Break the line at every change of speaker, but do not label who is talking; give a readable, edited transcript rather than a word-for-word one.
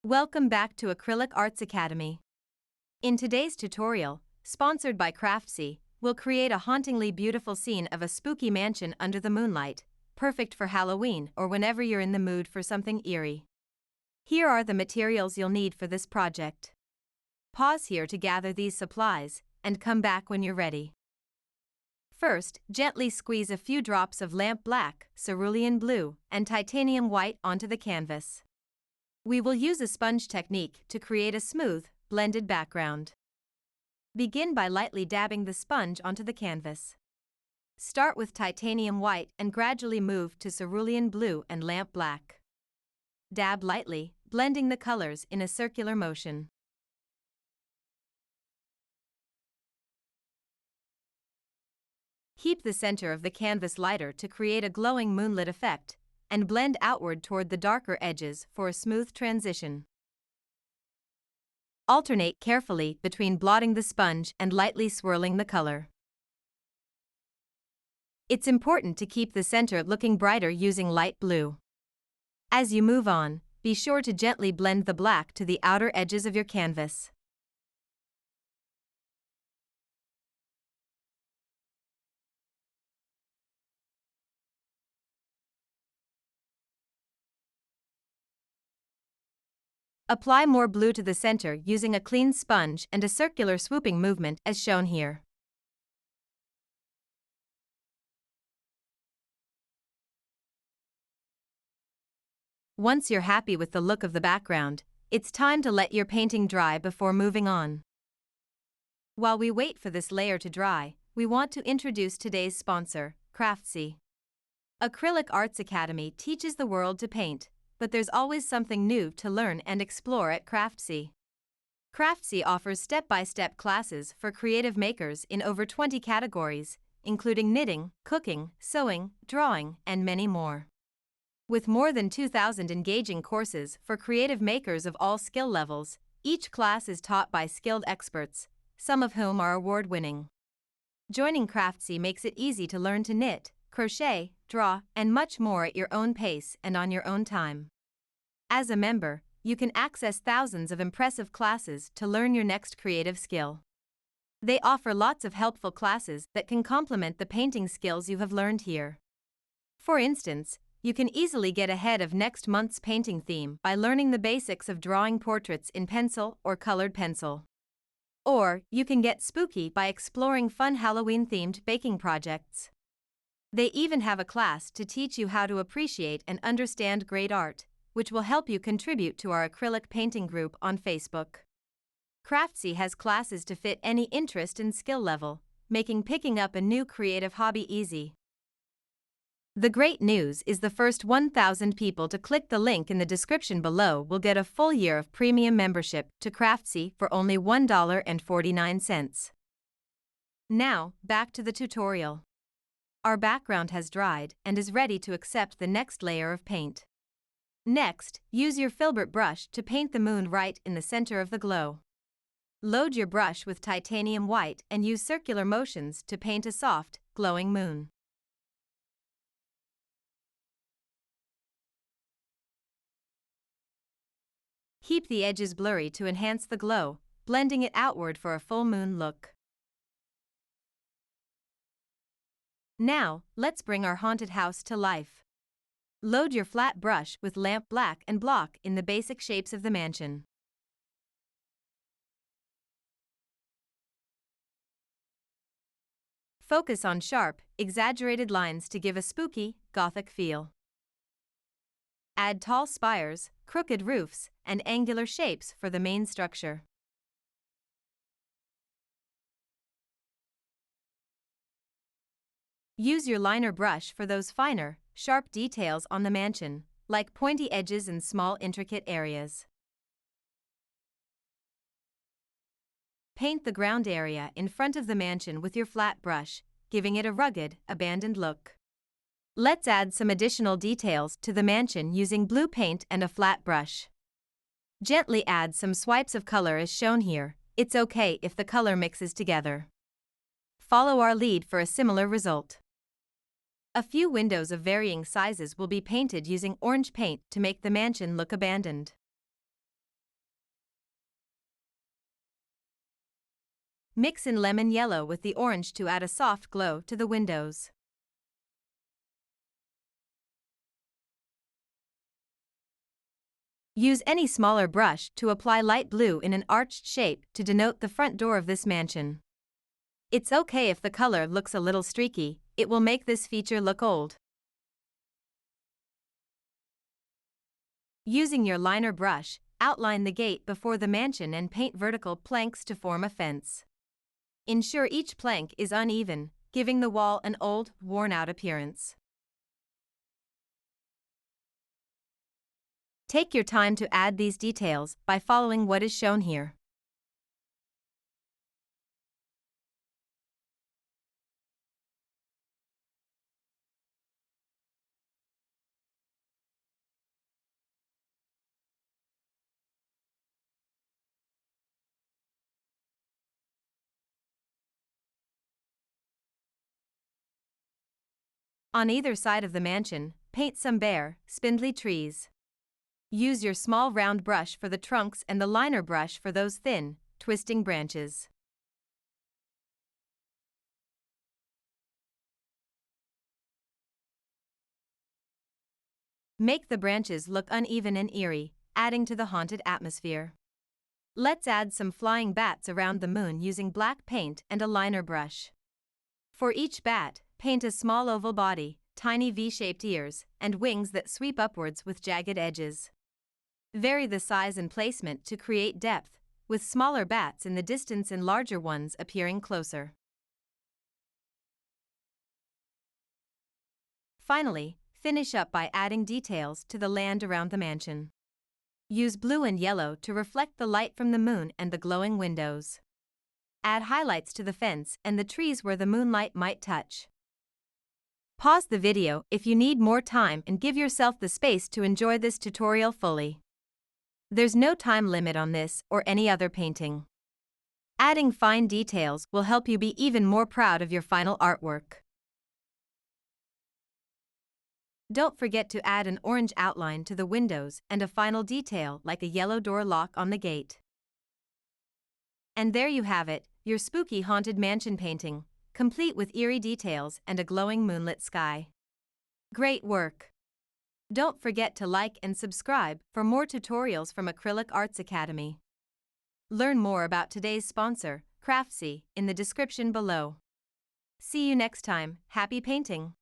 Welcome back to Acrylic Arts Academy. In today's tutorial, sponsored by Craftsy, we'll create a hauntingly beautiful scene of a spooky mansion under the moonlight, perfect for Halloween or whenever you're in the mood for something eerie. Here are the materials you'll need for this project. Pause here to gather these supplies, and come back when you're ready. First, gently squeeze a few drops of lamp black, cerulean blue, and titanium white onto the canvas. We will use a sponge technique to create a smooth, blended background. Begin by lightly dabbing the sponge onto the canvas. Start with titanium white and gradually move to cerulean blue and lamp black. Dab lightly, blending the colors in a circular motion. Keep the center of the canvas lighter to create a glowing moonlit effect, and blend outward toward the darker edges for a smooth transition. Alternate carefully between blotting the sponge and lightly swirling the color. It's important to keep the center looking brighter using light blue. As you move on, be sure to gently blend the black to the outer edges of your canvas. Apply more blue to the center using a clean sponge and a circular swooping movement as shown here. Once you're happy with the look of the background, it's time to let your painting dry before moving on. While we wait for this layer to dry, we want to introduce today's sponsor, Craftsy. Acrylic Arts Academy teaches the world to paint, but there's always something new to learn and explore at Craftsy. Craftsy offers step-by-step classes for creative makers in over 20 categories, including knitting, cooking, sewing, drawing, and many more. With more than 2,000 engaging courses for creative makers of all skill levels, each class is taught by skilled experts, some of whom are award-winning. Joining Craftsy makes it easy to learn to knit, crochet, draw, and much more at your own pace and on your own time. As a member, you can access thousands of impressive classes to learn your next creative skill. They offer lots of helpful classes that can complement the painting skills you have learned here. For instance, you can easily get ahead of next month's painting theme by learning the basics of drawing portraits in pencil or colored pencil. Or, you can get spooky by exploring fun Halloween-themed baking projects. They even have a class to teach you how to appreciate and understand great art, which will help you contribute to our acrylic painting group on Facebook. Craftsy has classes to fit any interest and skill level, making picking up a new creative hobby easy. The great news is the first 1,000 people to click the link in the description below will get a full year of premium membership to Craftsy for only $1.49. Now, back to the tutorial. Our background has dried and is ready to accept the next layer of paint. Next, use your Filbert brush to paint the moon right in the center of the glow. Load your brush with titanium white and use circular motions to paint a soft, glowing moon. Keep the edges blurry to enhance the glow, blending it outward for a full moon look. Now, let's bring our haunted house to life. Load your flat brush with lamp black and block in the basic shapes of the mansion. Focus on sharp, exaggerated lines to give a spooky, gothic feel. Add tall spires, crooked roofs, and angular shapes for the main structure. Use your liner brush for those finer, sharp details on the mansion, like pointy edges and small intricate areas. Paint the ground area in front of the mansion with your flat brush, giving it a rugged, abandoned look. Let's add some additional details to the mansion using blue paint and a flat brush. Gently add some swipes of color as shown here. It's okay if the color mixes together. Follow our lead for a similar result. A few windows of varying sizes will be painted using orange paint to make the mansion look abandoned. Mix in lemon yellow with the orange to add a soft glow to the windows. Use any smaller brush to apply light blue in an arched shape to denote the front door of this mansion. It's okay if the color looks a little streaky, it will make this feature look old. Using your liner brush, outline the gate before the mansion and paint vertical planks to form a fence. Ensure each plank is uneven, giving the wall an old, worn-out appearance. Take your time to add these details by following what is shown here. On either side of the mansion, paint some bare, spindly trees. Use your small round brush for the trunks and the liner brush for those thin, twisting branches. Make the branches look uneven and eerie, adding to the haunted atmosphere. Let's add some flying bats around the moon using black paint and a liner brush. For each bat, paint a small oval body, tiny V-shaped ears, and wings that sweep upwards with jagged edges. Vary the size and placement to create depth, with smaller bats in the distance and larger ones appearing closer. Finally, finish up by adding details to the land around the mansion. Use blue and yellow to reflect the light from the moon and the glowing windows. Add highlights to the fence and the trees where the moonlight might touch. Pause the video if you need more time and give yourself the space to enjoy this tutorial fully. There's no time limit on this or any other painting. Adding fine details will help you be even more proud of your final artwork. Don't forget to add an orange outline to the windows and a final detail like a yellow door lock on the gate. And there you have it, your spooky haunted mansion painting, complete with eerie details and a glowing moonlit sky. Great work! Don't forget to like and subscribe for more tutorials from Acrylic Arts Academy. Learn more about today's sponsor, Craftsy, in the description below. See you next time, happy painting!